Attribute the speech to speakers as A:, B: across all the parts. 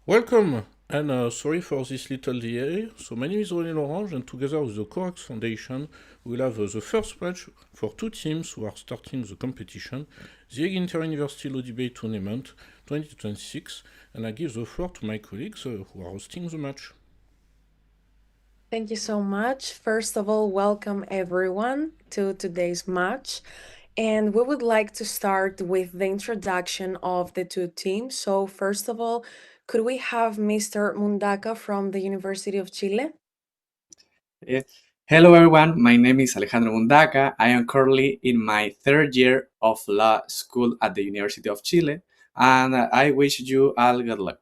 A: Welcome, and sorry for this little delay. So my name is René Lorange, and together with the Corax Foundation, we'll have the first match for two teams who are starting the competition, the Hague Inter-University Law Debate Tournament 2026, and I give the floor to my colleagues who are hosting the match.
B: Thank you so much. First of all, welcome everyone to today's match. And we would like to start with the introduction of the two teams. So, first of all, could we have Mr. Mundaka from the University of Chile?
C: Eh, Hello everyone, my name is Alejandro Mundaca. I am currently in my third year of law school at the University of Chile, and I wish you all good luck.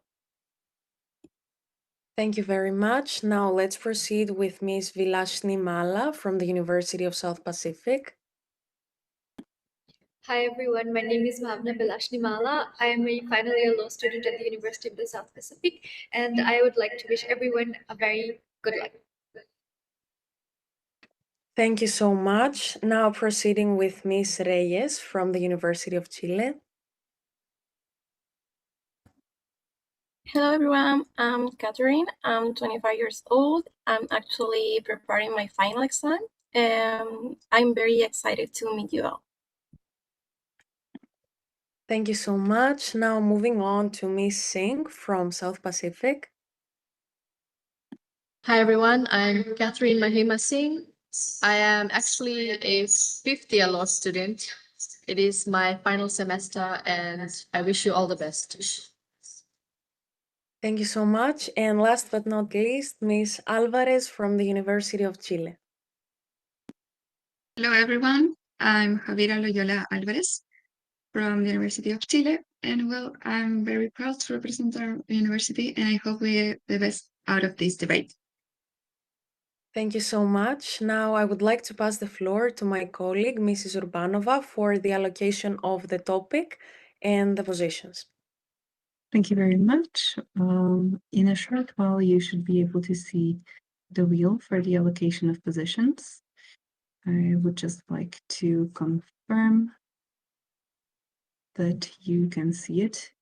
B: Thank you very much. Now, let's proceed with Ms. Vilashni Mala from the University of South Pacific.
D: Hi everyone, my name is Bhavna Bilashnimala. I am a final year law student at the University of the South Pacific, and I would like to wish everyone a very good luck.
B: Thank you so much. Now, proceeding with Ms. Reyes from the University of Chile.
E: Hello everyone, I'm Catherine. I'm 25 years old. I'm actually preparing my final exam, and I'm very excited to meet you all.
B: Thank you so much. Now, moving on to Ms. Singh from South Pacific.
F: Hi everyone, I'm Catherine Mahima Singh. I am actually a fifth year law student. It is my final semester and I wish you all the best.
B: Thank you so much. And last but not least, Ms. Alvarez from the University of Chile.
G: Hello everyone, I'm Javiera Loyola Alvarez from the University of Chile, and well, I'm very proud to represent our university, and I hope we get the best out of this debate.
B: Thank you so much. Now I would like to pass the floor to my colleague, Mrs. Urbanova, for the allocation of the topic and the positions.
H: Thank you very much. In a short while, you should be able to see the wheel for the allocation of positions. I would just like to confirm that you can see it.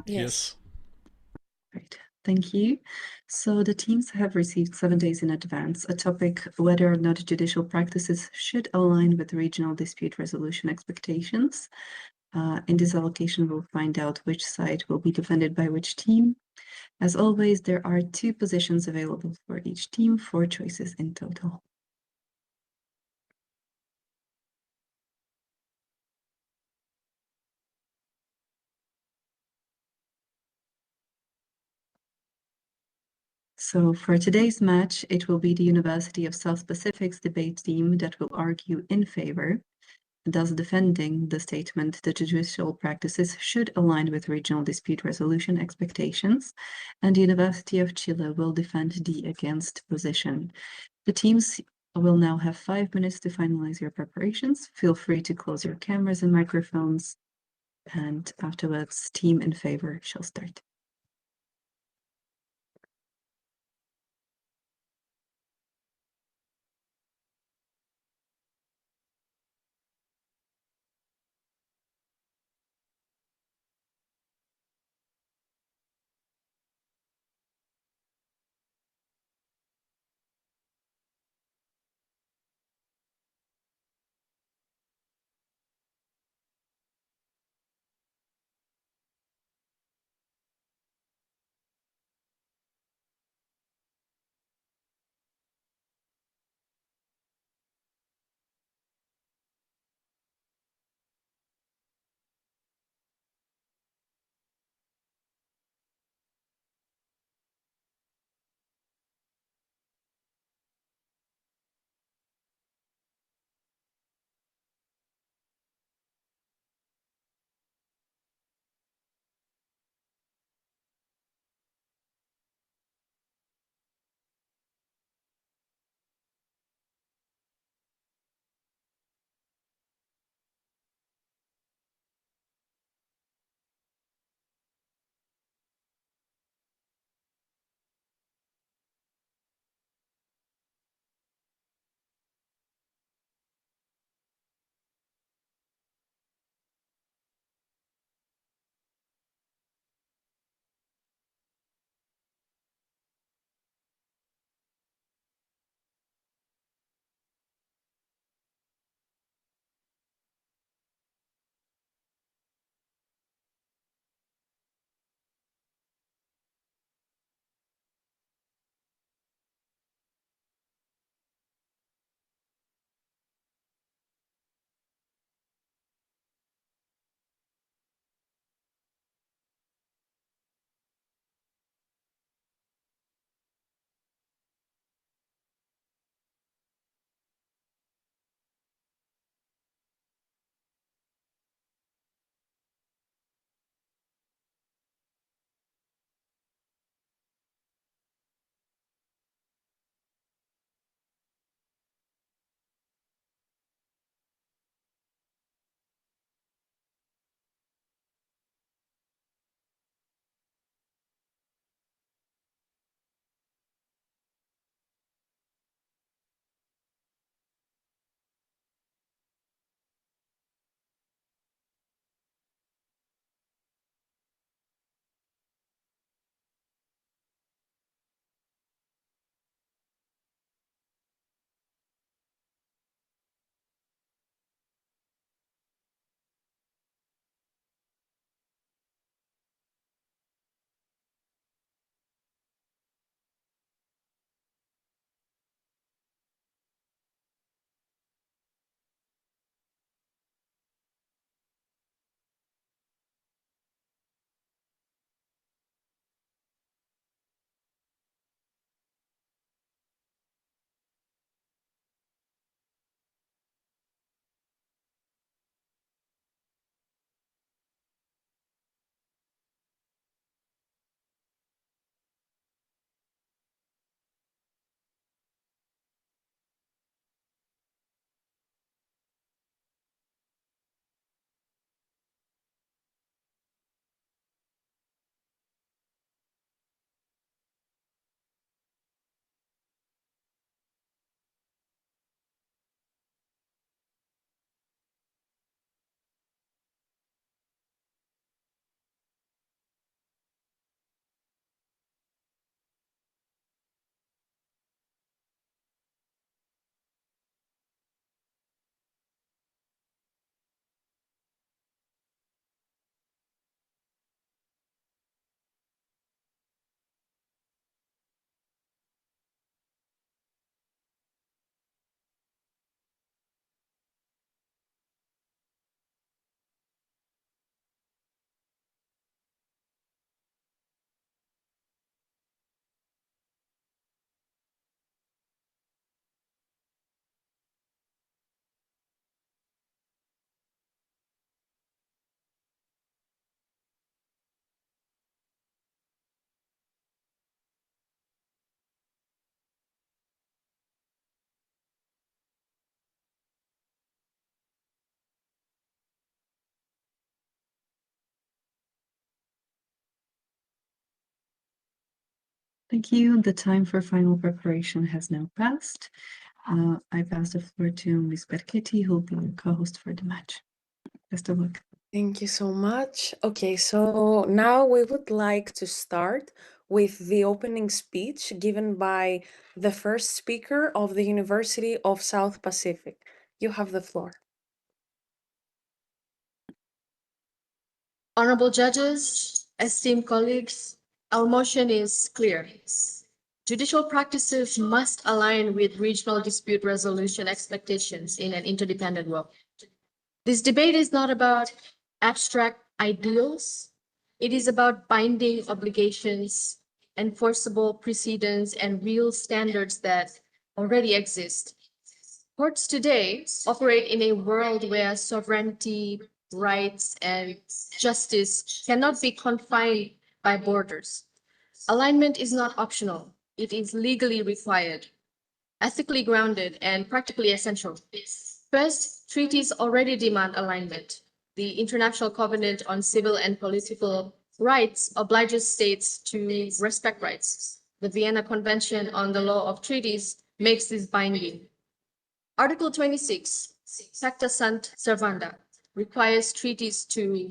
B: Yes.
H: Right. Thank you. So the teams have received 7 days in advance a topic whether or not judicial practices should align with regional dispute resolution expectations. In this allocation, we'll find out which side will be defended by which team. As always, there are 2 positions available for each team, 4 choices in total. So for today's match, it will be the University of South Pacific's debate team that will argue in favor, thus defending the statement that judicial practices should align with regional dispute resolution expectations, and the University of Chile will defend the against position. The teams will now have 5 minutes to finalize your preparations. Feel free to close your cameras and microphones, and afterwards, team in favor shall start. Thank you. The time for final preparation has now passed. I pass the floor to Ms. Berchetti, who will be your co-host for the match. Best of luck.
B: Thank you so much. Okay, so now we would like to start with the opening speech given by the first speaker of the University of South Pacific. You have the floor.
F: Honorable judges, esteemed colleagues, our motion is clear. Judicial practices must align with regional dispute resolution expectations in an interdependent world. This debate is not about abstract ideals. It is about binding obligations, enforceable precedents, and real standards that already exist. Courts today operate in a world where sovereignty, rights, and justice cannot be confined by borders. Alignment is not optional. It is legally required, ethically grounded, and practically essential. First, treaties already demand alignment. The International Covenant on Civil and Political Rights obliges states to respect rights. The Vienna Convention on the Law of Treaties makes this binding. Article 26, Pacta Sunt Servanda, requires treaties to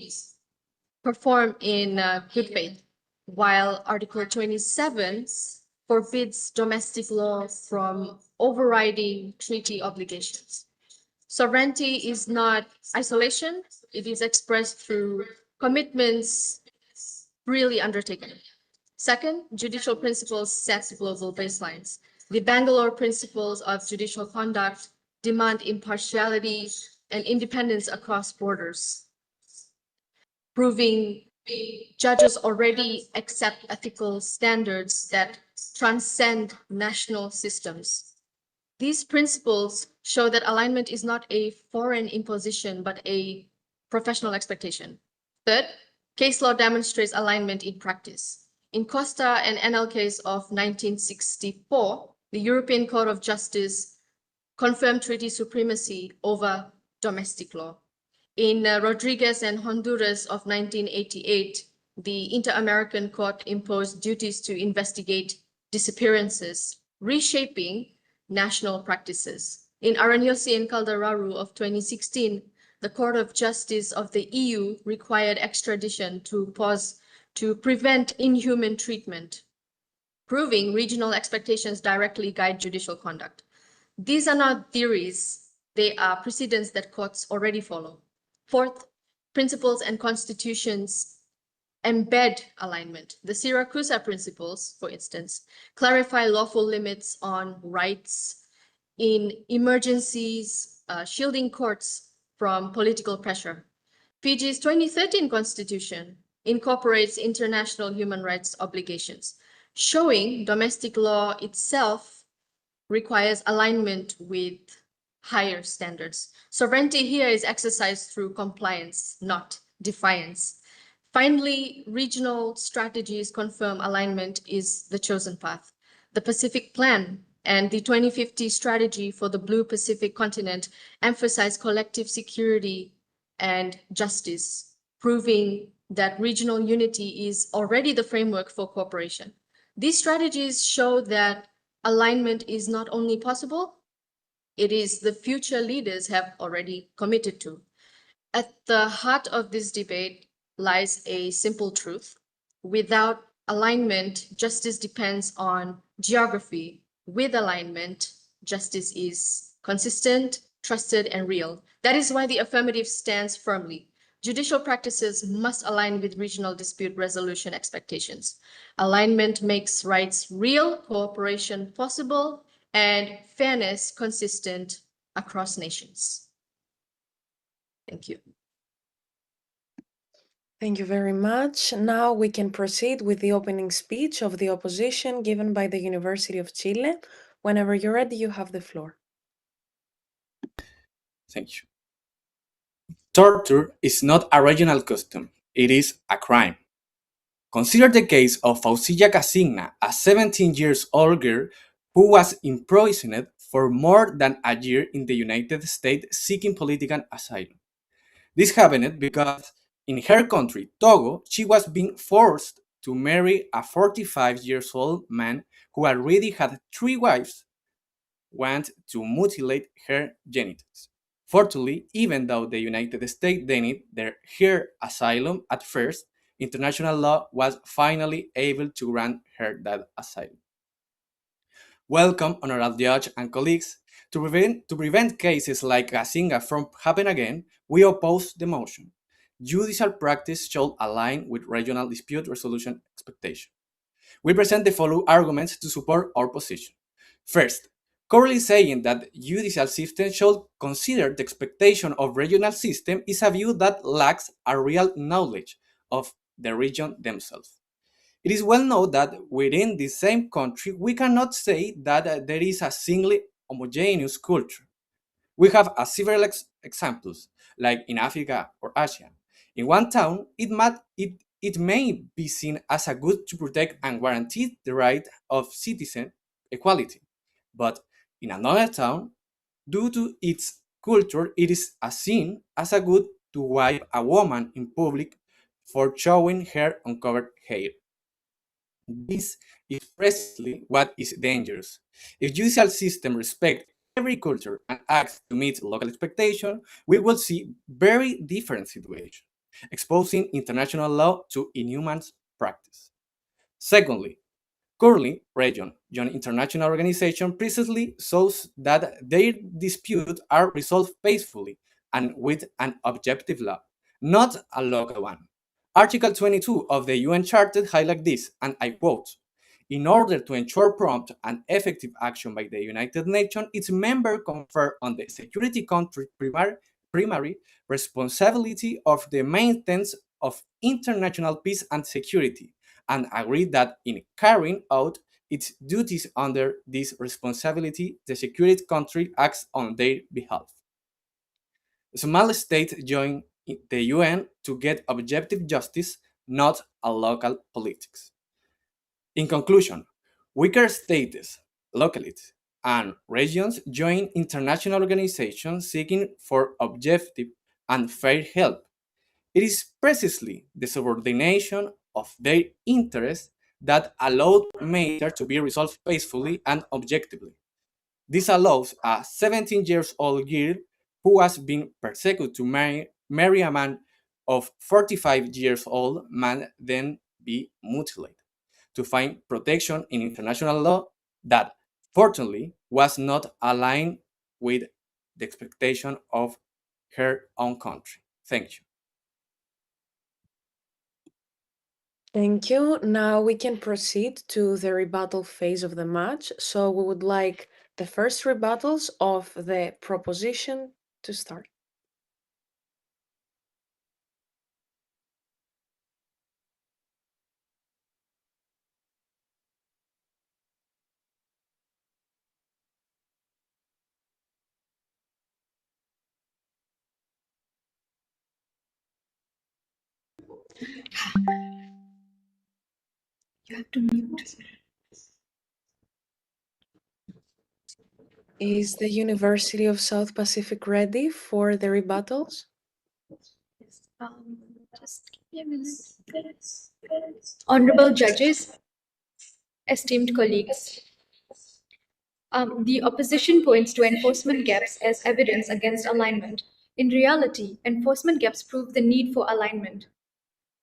F: perform in good faith, while Article 27 forbids domestic law from overriding treaty obligations. Sovereignty is not isolation, it is expressed through commitments really undertaken. Second, judicial principles set global baselines. The Bangalore Principles of Judicial Conduct demand impartiality and independence across borders, proving judges already accept ethical standards that transcend national systems. These principles show that alignment is not a foreign imposition, but a professional expectation. Third, case law demonstrates alignment in practice. In Costa and NL case of 1964, the European Court of Justice confirmed treaty supremacy over domestic law. In Rodriguez and Honduras of 1988, the Inter-American Court imposed duties to investigate disappearances, reshaping national practices. In Aranyosi and Caldararu of 2016, the Court of Justice of the EU required extradition to prevent inhuman treatment, proving regional expectations directly guide judicial conduct. These are not theories, they are precedents that courts already follow. Fourth, principles and constitutions embed alignment. The Siracusa principles, for instance, clarify lawful limits on rights in emergencies, shielding courts from political pressure. Fiji's 2013 constitution incorporates international human rights obligations, showing domestic law itself requires alignment with higher standards. Sovereignty here is exercised through compliance, not defiance. Finally, regional strategies confirm alignment is the chosen path. The Pacific Plan and the 2050 strategy for the Blue Pacific continent emphasize collective security and justice, proving that regional unity is already the framework for cooperation. These strategies show that alignment is not only possible, it is the future leaders have already committed to. At the heart of this debate lies a simple truth. Without alignment, justice depends on geography. With alignment, justice is consistent, trusted, and real. That is why the affirmative stands firmly. Judicial practices must align with regional dispute resolution expectations. Alignment makes rights real, cooperation possible, and fairness consistent across nations. Thank you.
B: Thank you very much. Now we can proceed with the opening speech of the opposition given by the University of Chile. Whenever you're ready, you have the floor.
C: Thank you. Torture is not a regional custom, it is a crime. Consider the case of Faucilla Casigna, a 17-year-old girl who was imprisoned for more than a year in the United States seeking political asylum. This happened because in her country, Togo, she was being forced to marry a 45 years old man who already had 3 wives want to mutilate her genitals. Fortunately, even though the United States denied her asylum at first, international law was finally able to grant her that asylum. Welcome, honorable judge and colleagues. To prevent cases like Gazinga from happening again, we oppose the motion. Judicial practice should align with regional dispute resolution expectation. We present the following arguments to support our position. First, currently saying that judicial system should consider the expectation of regional system is a view that lacks a real knowledge of the region themselves. It is well known that within the same country, we cannot say that there is a single homogeneous culture. We have several examples, like in Africa or Asia. In one town, it may be seen as a good to protect and guarantee the right of citizen equality. But in another town, due to its culture, it is seen as a good to wipe a woman in public for showing her uncovered hair. This is precisely what is dangerous. If judicial system respect every culture and acts to meet local expectation, we will see very different situations, exposing international law to inhuman practice. Secondly, currently, region, John International Organization precisely shows that their disputes are resolved peacefully and with an objective law, not a local one. Article 22 of the UN Charter highlights this, and I quote, in order to ensure prompt and effective action by the United Nations, its members confer on the security country primary responsibility of the maintenance of international peace and security, and agree that in carrying out its duties under this responsibility, the security country acts on their behalf. Small states join the UN to get objective justice, not a local politics. In conclusion, weaker states, localities, and regions join international organizations seeking for objective and fair help. It is precisely the subordination of their interests that allowed matters to be resolved peacefully and objectively. This allows a 17 years old girl who has been persecuted to marry a man of 45 years old man then be mutilated to find protection in international law that fortunately was not aligned with the expectation of her own country. Thank you.
B: Thank you. Now we can proceed to the rebuttal phase of the match. So we would like the first rebuttals of the proposition to start.
D: You have to mute.
B: Is the University of South Pacific ready for the rebuttals?
D: Just give me a minute. Honorable judges, esteemed colleagues, the opposition points to enforcement gaps as evidence against alignment. In reality, enforcement gaps prove the need for alignment.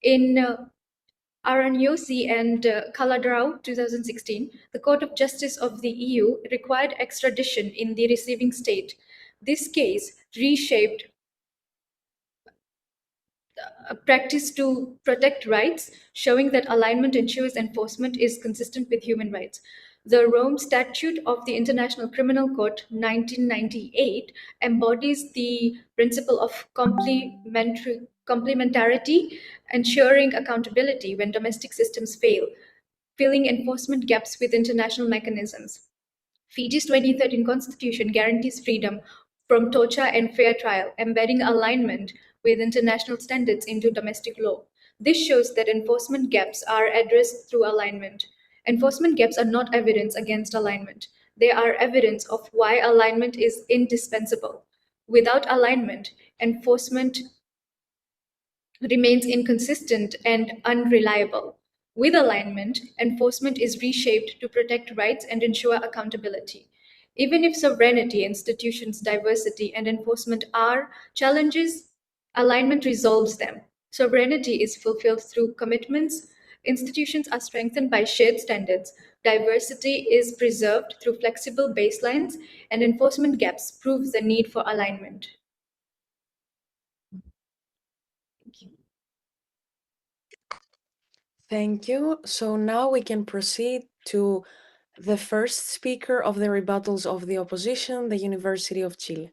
D: In Aranyosi and Kaladrau 2016, the Court of Justice of the EU required extradition in the receiving state. This case reshaped a practice to protect rights, showing that alignment ensures enforcement is consistent with human rights. The Rome Statute of the International Criminal Court 1998 embodies the principle of complementarity, ensuring accountability when domestic systems fail, filling enforcement gaps with international mechanisms. Fiji's 2013 constitution guarantees freedom from torture and fair trial, embedding alignment with international standards into domestic law. This shows that enforcement gaps are addressed through alignment. Enforcement gaps are not evidence against alignment. They are evidence of why alignment is indispensable. Without alignment, enforcement remains inconsistent and unreliable. With alignment, enforcement is reshaped to protect rights and ensure accountability. Even if sovereignty, institutions, diversity, and enforcement are challenges, alignment resolves them. Sovereignty is fulfilled through commitments, institutions are strengthened by shared standards, diversity is preserved through flexible baselines, and enforcement gaps prove the need for alignment. Thank you.
B: Thank you. So now we can proceed to the first speaker of the rebuttals of the opposition, the University of Chile.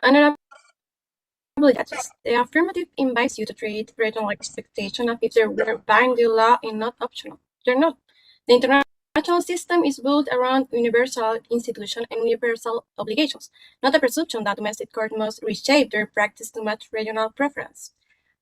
E: Honorable judges, the affirmative invites you to treat regional expectation as if they were binding law and not optional. They're not. The international system is built around universal institutions and universal obligations, not the presumption that domestic courts must reshape their practice to match regional preference.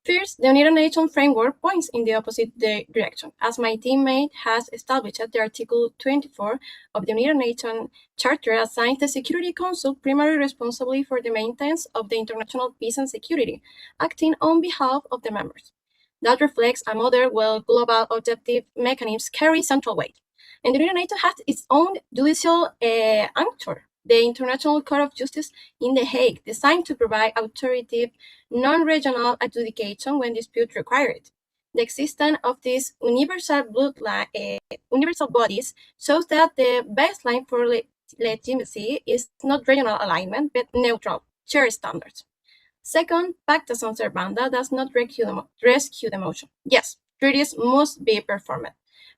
E: First, the United Nations framework points in the opposite direction. As my teammate has established, the Article 24 of the United Nations Charter assigns the Security Council primarily responsibility for the maintenance of the international peace and security, acting on behalf of the members. That reflects a model where global objective mechanisms carry central weight. And the United Nations has its own judicial anchor, the International Court of Justice in The Hague, designed to provide authoritative non-regional adjudication when disputes require it. The existence of these universal bodies shows that the baseline for legitimacy is not regional alignment, but neutral, shared standards. Second, pacta sunt servanda does not rescue the motion. Yes, treaties must be performed,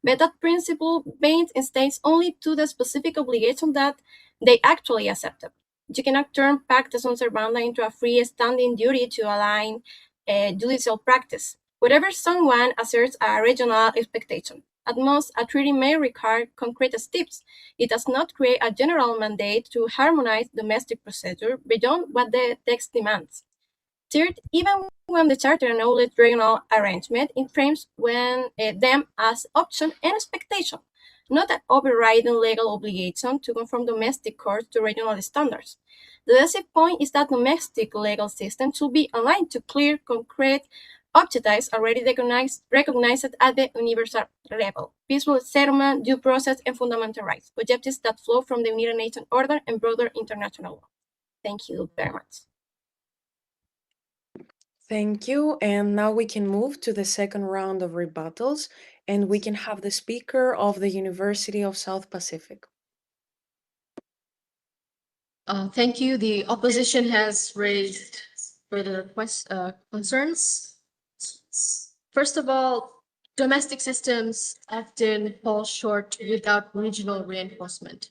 E: but that principle binds states only to the specific obligation that they actually accepted. You cannot turn pacta sunt servanda into a free-standing duty to align judicial practice. Wherever someone asserts a regional expectation, at most a treaty may require concrete steps. It does not create a general mandate to harmonize domestic procedure beyond what the text demands. Third, even when the Charter acknowledges regional arrangement, it frames them as option and expectation, not an overriding legal obligation to conform domestic courts to regional standards. The basic point is that domestic legal system should be aligned to clear, concrete objectives already recognized at the universal level: peaceful settlement, due process, and fundamental rights, objectives that flow from the United Nations order and broader international law. Thank you very much.
B: Thank you. And now we can move to the second round of rebuttals, and we can have the speaker of the University of South Pacific.
F: Thank you. The opposition has raised further concerns. First of all, domestic systems often fall short without regional reinforcement.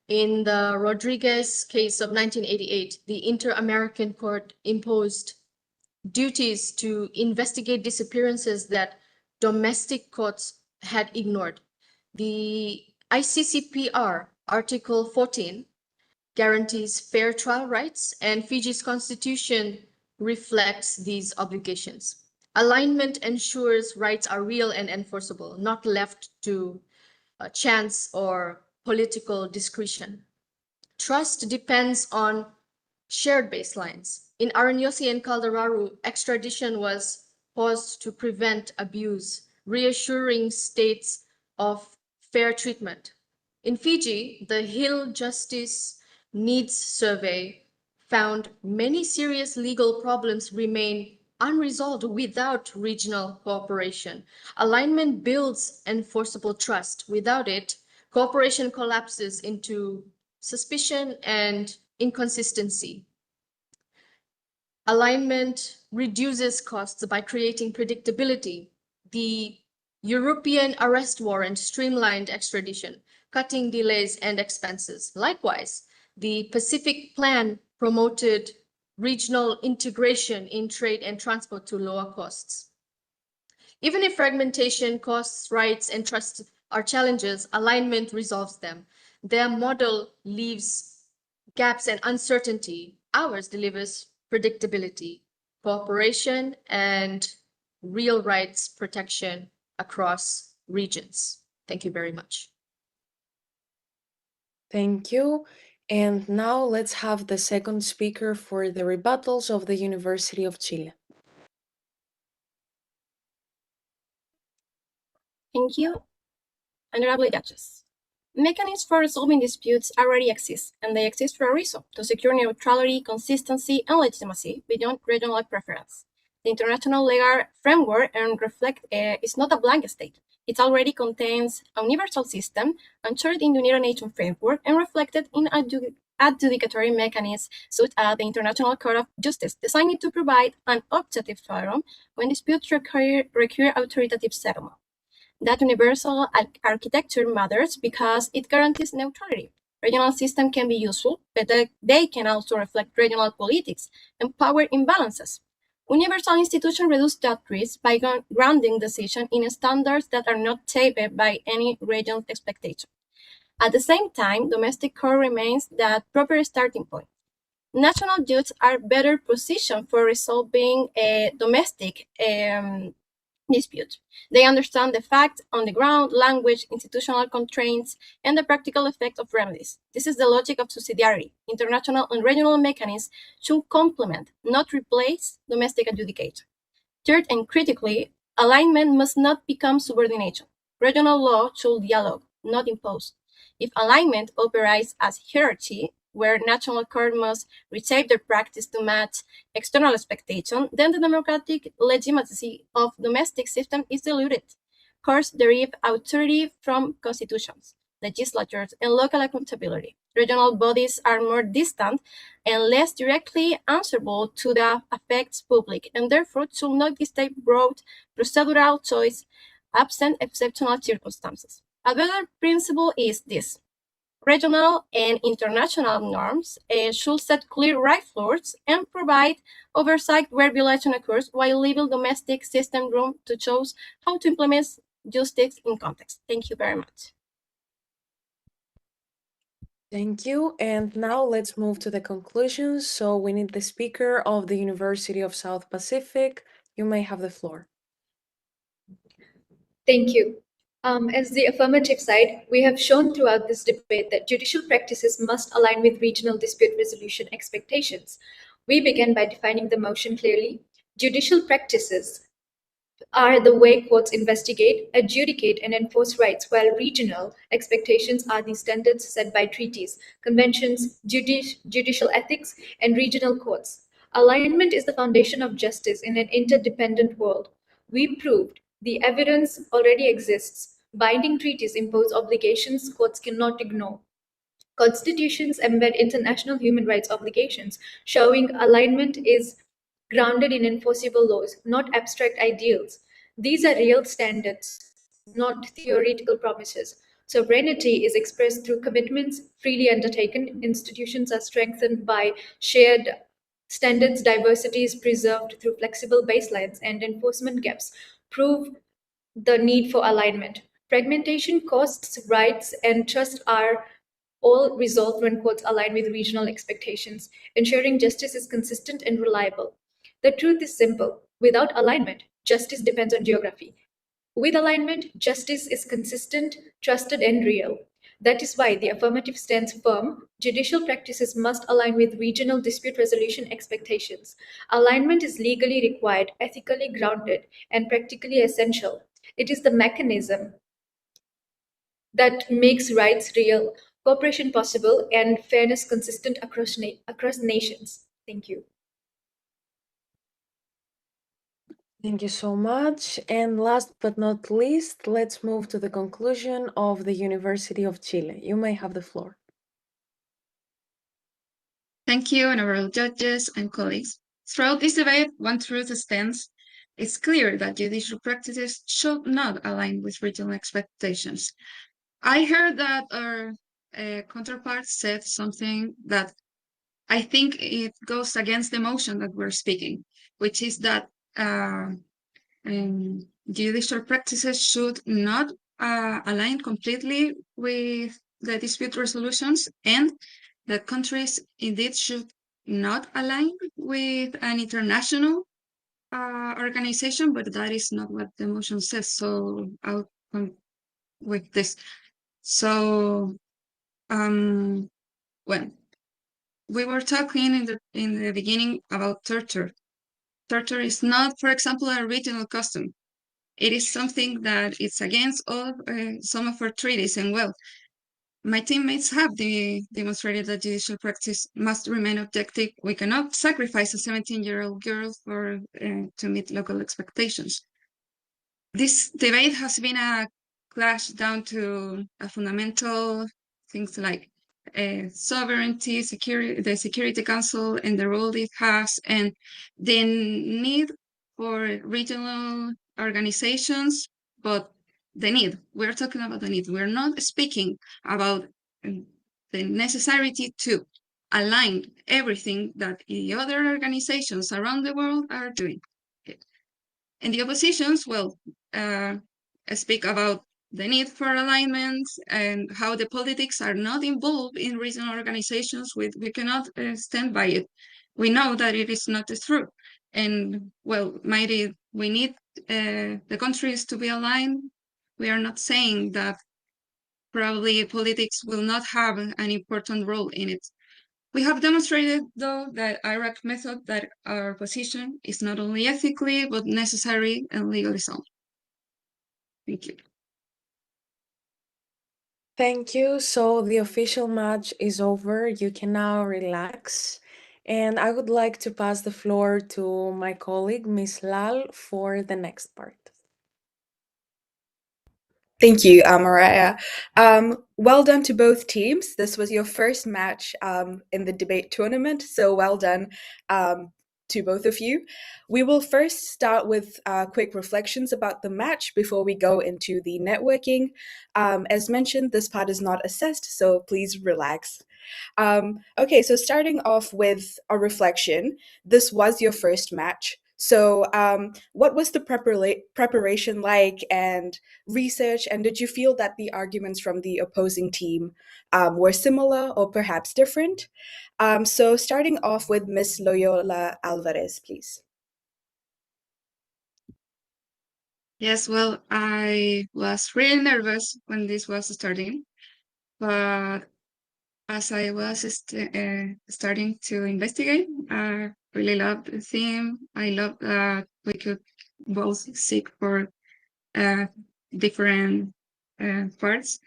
F: In the Rodriguez case of 1988, the Inter-American Court imposed duties to investigate disappearances that domestic courts had ignored. The ICCPR Article 14 guarantees fair trial rights, and Fiji's constitution reflects these obligations. Alignment ensures rights are real and enforceable, not left to chance or political discretion. Trust depends on shared baselines. In Aranyosi and Calderaru, extradition was paused to prevent abuse, reassuring states of fair treatment. In Fiji, the Hill Justice Needs Survey found many serious legal problems remain unresolved without regional cooperation. Alignment builds enforceable trust. Without it, cooperation collapses into suspicion and inconsistency. Alignment reduces costs by creating predictability. The European arrest warrant streamlined extradition, cutting delays and expenses. Likewise, the Pacific Plan promoted regional integration in trade and transport to lower costs. Even if fragmentation, costs, rights, and trust are challenges, alignment resolves them. Their model leaves gaps and uncertainty. Ours delivers predictability, cooperation, and real rights protection across regions. Thank you very much.
B: Thank you. And now let's have the second speaker for the rebuttals of the University of Chile.
E: Thank you. Honorable judges. Mechanisms for resolving disputes already exist, and they exist for a reason, to secure neutrality, consistency, and legitimacy beyond regional preference. The international legal framework is not a blank state. It already contains a universal system anchored in the United Nations framework and reflected in adjudicatory mechanisms such as the International Court of Justice, designed to provide an objective forum when disputes require authoritative settlement. That universal architecture matters because it guarantees neutrality. Regional systems can be useful, but they can also reflect regional politics and power imbalances. Universal institutions reduce that risk by grounding decisions in standards that are not shaped by any regional expectation. At the same time, domestic court remains the proper starting point. National judges are better positioned for resolving a domestic dispute. They understand the facts on the ground, language, institutional constraints, and the practical effect of remedies. This is the logic of subsidiarity. International and regional mechanisms should complement, not replace, domestic adjudication. Third, and critically, alignment must not become subordination. Regional law should dialogue, not impose. If alignment operates as hierarchy, where national court must reshape their practice to match external expectation, then the democratic legitimacy of domestic system is diluted. Courts derive authority from constitutions, legislatures, and local accountability. Regional bodies are more distant and less directly answerable to the affects public, and therefore should not dictate broad procedural choice absent exceptional circumstances. A better principle is this. Regional and international norms should set clear right floors and provide oversight where violation occurs while leaving domestic system room to choose how to implement justice in context. Thank you very much.
B: Thank you. And now let's move to the conclusions. So we need the speaker of the University of South Pacific. You may have the floor.
D: Thank you. As the affirmative side, we have shown throughout this debate that judicial practices must align with regional dispute resolution expectations. We began by defining the motion clearly. Judicial practices are the way courts investigate, adjudicate, and enforce rights, while regional expectations are the standards set by treaties, conventions, judicial ethics, and regional courts. Alignment is the foundation of justice in an interdependent world. We proved the evidence already exists. Binding treaties impose obligations courts cannot ignore. Constitutions embed international human rights obligations, showing alignment is grounded in enforceable laws, not abstract ideals. These are real standards, not theoretical promises. Sovereignty is expressed through commitments freely undertaken. Institutions are strengthened by shared standards. Diversity is preserved through flexible baselines, and enforcement gaps prove the need for alignment. Fragmentation, costs, rights, and trust are all resolved when courts align with regional expectations, ensuring justice is consistent and reliable. The truth is simple. Without alignment, justice depends on geography. With alignment, justice is consistent, trusted, and real. That is why the affirmative stands firm. Judicial practices must align with regional dispute resolution expectations. Alignment is legally required, ethically grounded, and practically essential. It is the mechanism that makes rights real, cooperation possible, and fairness consistent across nations. Thank you.
B: Thank you so much. And last but not least, let's move to the conclusion of the University of Chile. You may have the floor.
G: Thank you, honorable judges and colleagues. Throughout this debate, one truth stands. It's clear that judicial practices should not align with regional expectations. I heard that our counterpart said something that I think it goes against the motion that we're speaking, which is that judicial practices should not align completely with the dispute resolutions, and that countries indeed should not align with an international organization, but that is not what the motion says. So I'll come with this. So when we were talking in the beginning about torture. Torture is not, for example, a regional custom. It is something that is against all some of our treaties, and well, my teammates have demonstrated that judicial practice must remain objective. We cannot sacrifice a 17-year-old girl to meet local expectations. This debate has been a clash down to a fundamental things like sovereignty, the Security Council and the role it has, and the need for regional organizations, but we're talking about the need. We're not speaking about the necessity to align everything that the other organizations around the world are doing. And the oppositions, speak about the need for alignment and how the politics are not involved in regional organizations. We cannot stand by it. We know that it is not true. And well, we need the countries to be aligned. We are not saying that probably politics will not have an important role in it. We have demonstrated, though, that Iraq method that our position is not only ethically, but necessary and legally sound. Thank you.
B: Thank you. So the official match is over. You can now relax. And I would like to pass the floor to my colleague, Ms. Lal, for the next part.
I: Thank you, Mariah. Well done to both teams. This was your first match in the debate tournament, so well done to both of you. We will first start with quick reflections about the match before we go into the networking. As mentioned, this part is not assessed, so please relax. Okay, so starting off with a reflection, this was your first match. So what was the preparation like and research, and did you feel that the arguments from the opposing team were similar or perhaps different? So starting off with Ms. Loyola Alvarez, please.
G: Yes, well, I was really nervous when this was starting, but as I was starting to investigate, I really loved the theme. I loved that we could both seek for different parts.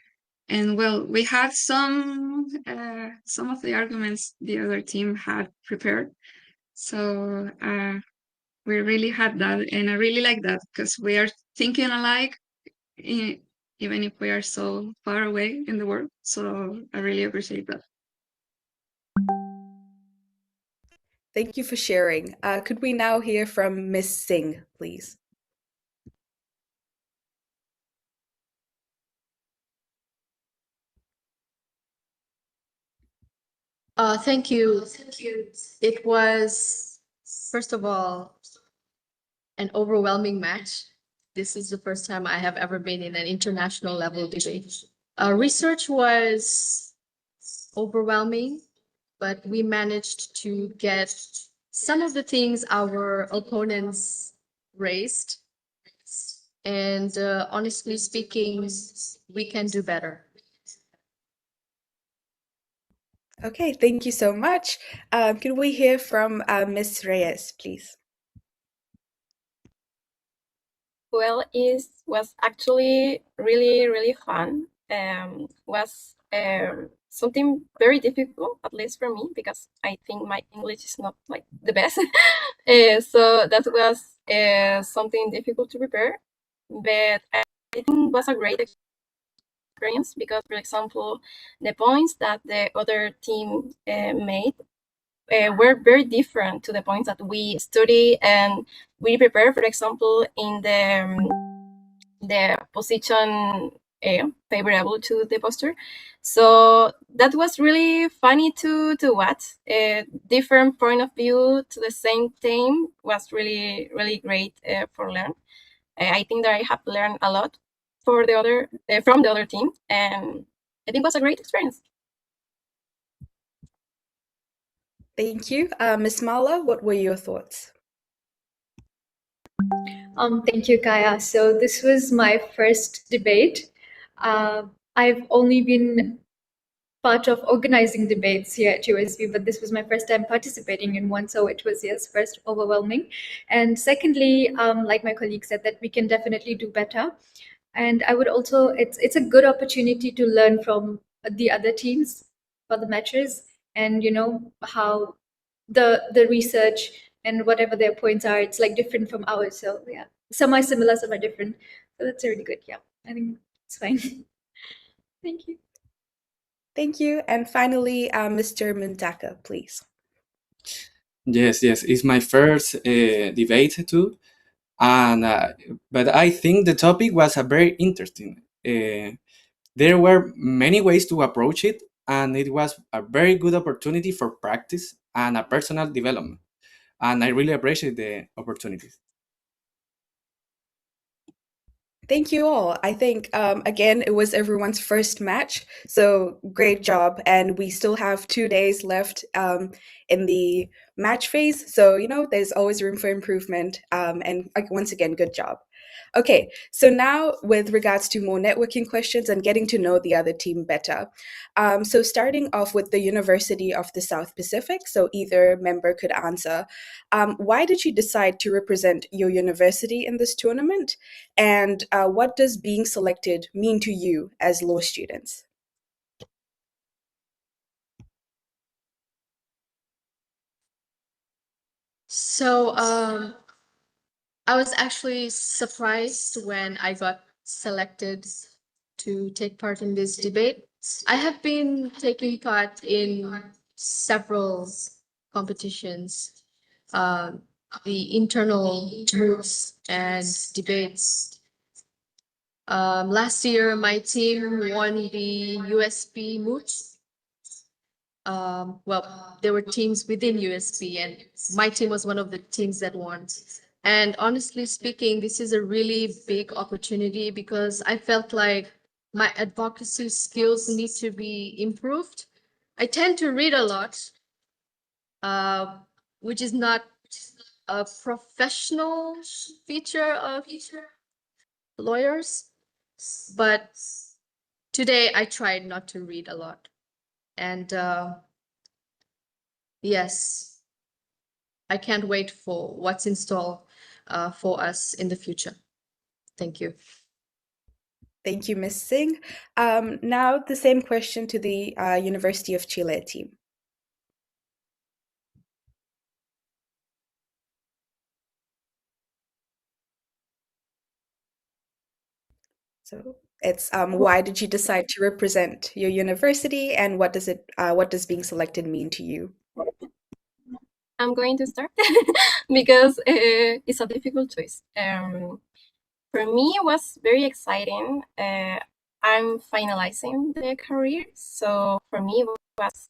G: And well, we had some of the arguments the other team had prepared. So we really had that, and I really like that because we are thinking alike, even if we are so far away in the world. So I really appreciate that.
I: Thank you for sharing. Could we now hear from Ms. Singh, please?
F: Thank you. It was, first of all, an overwhelming match. This is the first time I have ever been in an international level debate. Research was overwhelming, but we managed to get some of the things our opponents raised. And honestly speaking, we can do better.
I: Okay, thank you so much. Can we hear from Ms. Reyes, please?
E: Well, it was actually really, really fun. Was something very difficult, at least for me, because I think my English is not like the best. So that was something difficult to prepare, but I think it was a great experience because, for example, the points that the other team made were very different to the points that we study and we prepare. For example, in the position favorable to the poster. So that was really funny to watch. A different point of view to the same theme was really, really great for learn. I think that I have learned a lot for the other from the other team, and I think it was a great experience.
I: Thank you. Ms. Mala, what were your thoughts?
D: Thank you, Kaya. So this was my first debate. I've only been part of organizing debates here at USB, but this was my first time participating in one, so it was, yes, first overwhelming. And secondly, like my colleague said, that we can definitely do better. And I would also, it's a good opportunity to learn from the other teams for the matches, and how the research and whatever their points are, it's like different from ours. So yeah, some are similar, some are different. So that's really good. Yeah, I think it's fine. Thank you.
I: Thank you. And finally, Mr. Mundaka, please.
C: Yes, it's my first debate too, and but I think the topic was a very interesting. There were many ways to approach it, and it was a very good opportunity for practice and a personal development. And I really appreciate the opportunities.
I: Thank you all. I think, again, it was everyone's first match, so great job. And we still have 2 days left in the match phase, so, there's always room for improvement. And once again, good job. Okay, so now with regards to more networking questions and getting to know the other team better. So starting off with the University of the South Pacific, so either member could answer. Why did you decide to represent your university in this tournament? And what does being selected mean to you as law students?
F: So I was actually surprised when I got selected to take part in this debate. I have been taking part in several competitions, the internal groups and debates. Last year, my team won the USP Moots. Well, there were teams within USP, and my team was one of the teams that won. And honestly speaking, this is a really big opportunity because I felt like my advocacy skills need to be improved. I tend to read a lot, which is not a professional feature of lawyers, but today I tried not to read a lot. And yes, I can't wait for what's in store for us in the future. Thank you.
I: Thank you, Ms. Singh. Now the same question to the University of Chile team. So it's why did you decide to represent your university, and what does being selected mean to you?
E: I'm going to start because it's a difficult choice. For me, it was very exciting. I'm finalizing the career, so for me, it was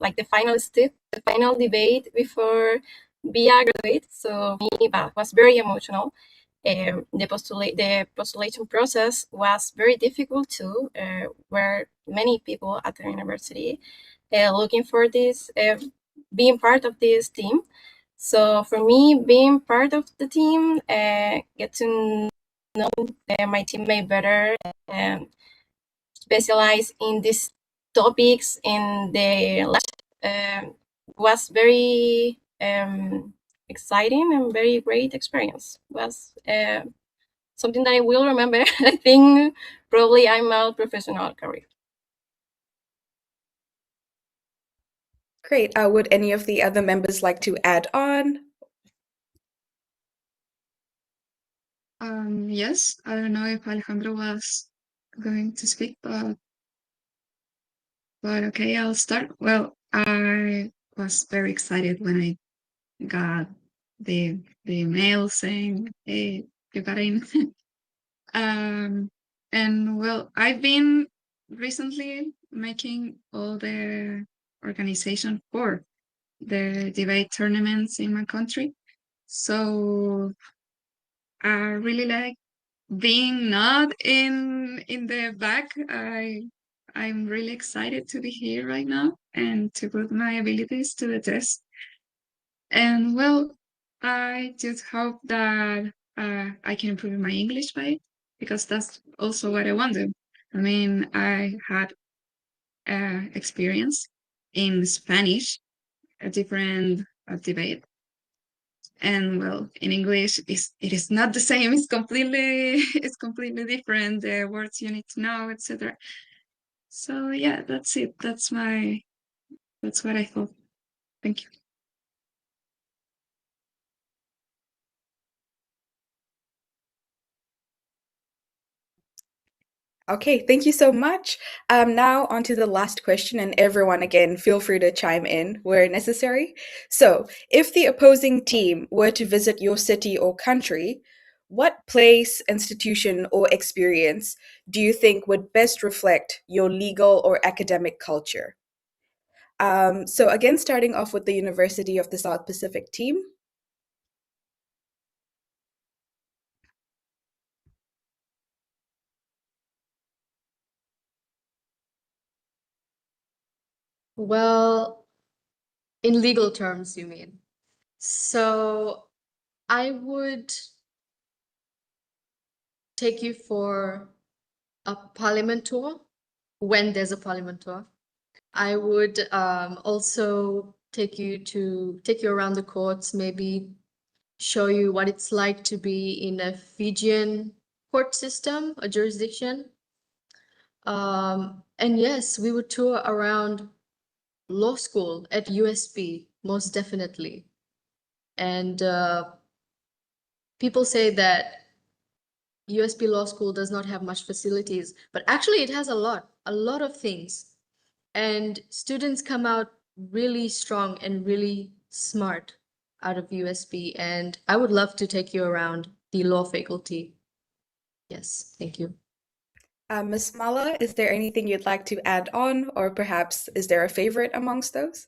E: like the final step, the final debate before be a graduate. So for me, that was very emotional. The postulation process was very difficult too. Were many people at the university looking for this, being part of this team. So for me, being part of the team, get to know my teammate better and specialize in these topics in the last was very exciting and very great experience. Was something that I will remember. I think probably I'm a professional career.
I: Great. Would any of the other members like to add on?
G: Yes, I don't know if Alejandro was going to speak, but okay, I'll start. Well, I was very excited when I got the email saying, "Hey, you got in." And well, I've been recently making all the organization for the debate tournaments in my country. So I really like being not in the back. I'm really excited to be here right now and to put my abilities to the test. And well, I just hope that I can improve my English by it, because that's also what I want to. I mean, I had experience in Spanish, a different debate. And well, in English, it is not the same. It's completely it's completely different. The words you need to know, etc. So yeah, that's it. That's what I thought. Thank you.
I: Okay, thank you so much. Now on to the last question, and everyone again, feel free to chime in where necessary. So, if the opposing team were to visit your city or country, what place, institution, or experience do you think would best reflect your legal or academic culture? So again, starting off with the University of the South Pacific team.
F: Well, in legal terms, you mean? So I would take you for a parliament tour when there's a parliament tour. I would also take you around the courts, maybe show you what it's like to be in a Fijian court system, a jurisdiction. And yes, we would tour around law school at USP, most definitely. And people say that USP Law School does not have much facilities, but actually it has a lot of things. And students come out really strong and really smart out of USP. And I would love to take you around the law faculty. Yes, thank you.
I: Ms. Mala, is there anything you'd like to add on, or perhaps is there a favorite amongst those?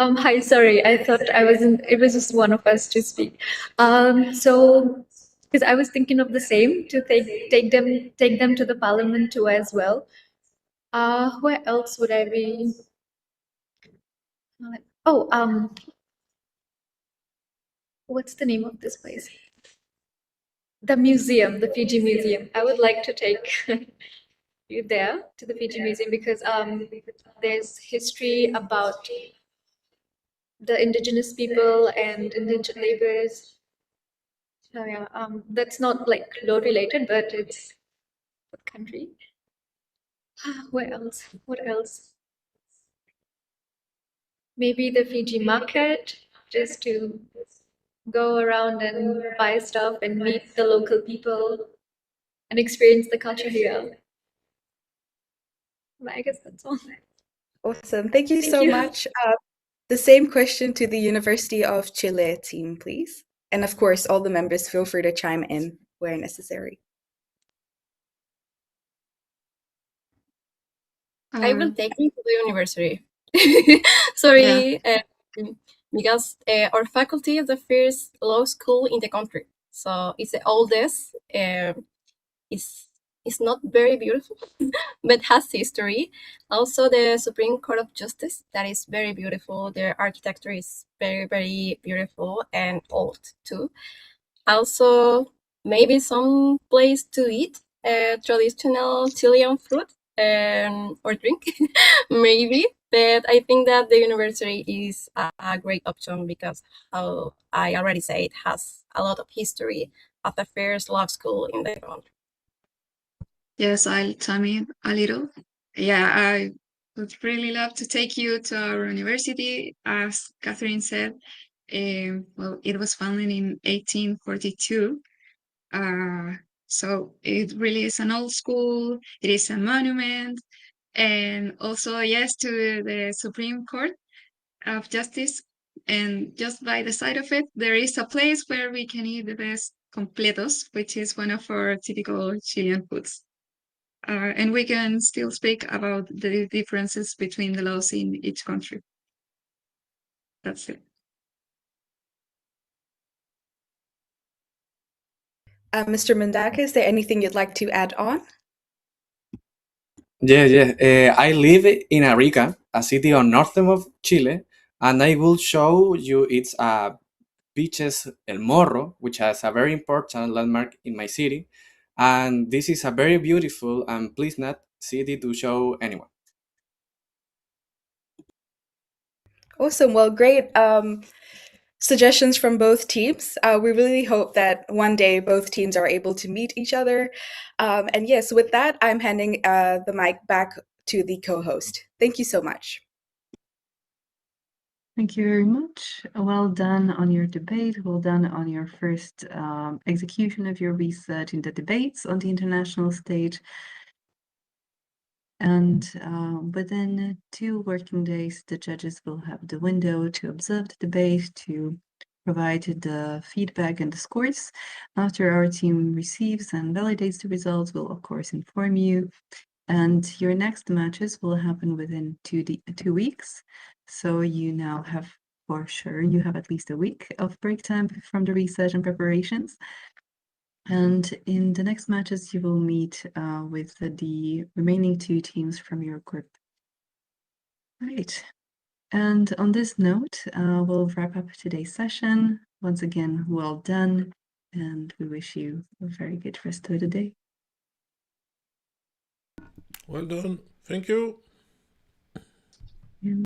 D: Hi, sorry, I thought I wasn't, it was just one of us to speak. So, because I was thinking of the same, to take them to the parliament too as well. Where else would I be? Oh, what's the name of this place? The museum, the Fiji Museum. I would like to take you there to the Fiji Museum because there's history about the indigenous people and indentured laborers. So yeah, that's not like law related, but it's what country? Where else? What else? Maybe the Fiji market, just to go around and buy stuff and meet the local people and experience the culture here. But I guess that's all.
I: Awesome. Thank you
D: Thank
I: so
D: you.
I: much. The same question to the University of Chile team, please. And of course, all the members feel free to chime in where necessary.
E: I will
G: Um,
E: take you to the university.
G: yeah.
E: Sorry, because our faculty is the first law school in the country, so it's the oldest. It's not very beautiful, but has history. Also, the Supreme Court of Justice, that is very beautiful. Their architecture is very, very beautiful and old too. Also, maybe some place to eat traditional Chilean food or drink, maybe. But I think that the university is a great option because, how I already said, it has a lot of history of the first law school in the country.
G: Yes, I'll tell me a little. Yeah, I would really love to take you to our university. As Catherine said, well, it was founded in 1842. Uh, so it really is an old school. It is a monument. And also, yes, to the Supreme Court of Justice. And just by the side of it, there is a place where we can eat the best completos, which is one of our typical Chilean foods. And we can still speak about the differences between the laws in each country. That's it.
I: Mr. Mundaka, is there anything you'd like to add on?
C: Yeah. I live in Arica, a city on northern of Chile, and I will show you its beaches El Morro, which has a very important landmark in my city. And this is a very beautiful and pleasant city to show anyone.
I: Awesome. Well, great suggestions from both teams. We really hope that one day both teams are able to meet each other. And yes, with that, I'm handing the mic back to the co-host. Thank you so much.
H: Thank you very much. Well done on your debate. Well done on your first execution of your research in the debates on the international stage. And within 2 working days, the judges will have the window to observe the debate, to provide the feedback and the scores. After our team receives and validates the results, we'll of course inform you. And your next matches will happen within 2 weeks. So you now have, for sure, you have at least a week of break time from the research and preparations. And in the next matches, you will meet with the remaining 2 teams from your group. Right. And on this note, we'll wrap up today's session. Once again, well done. And we wish you a very good rest of the day.
A: Well done. Thank you.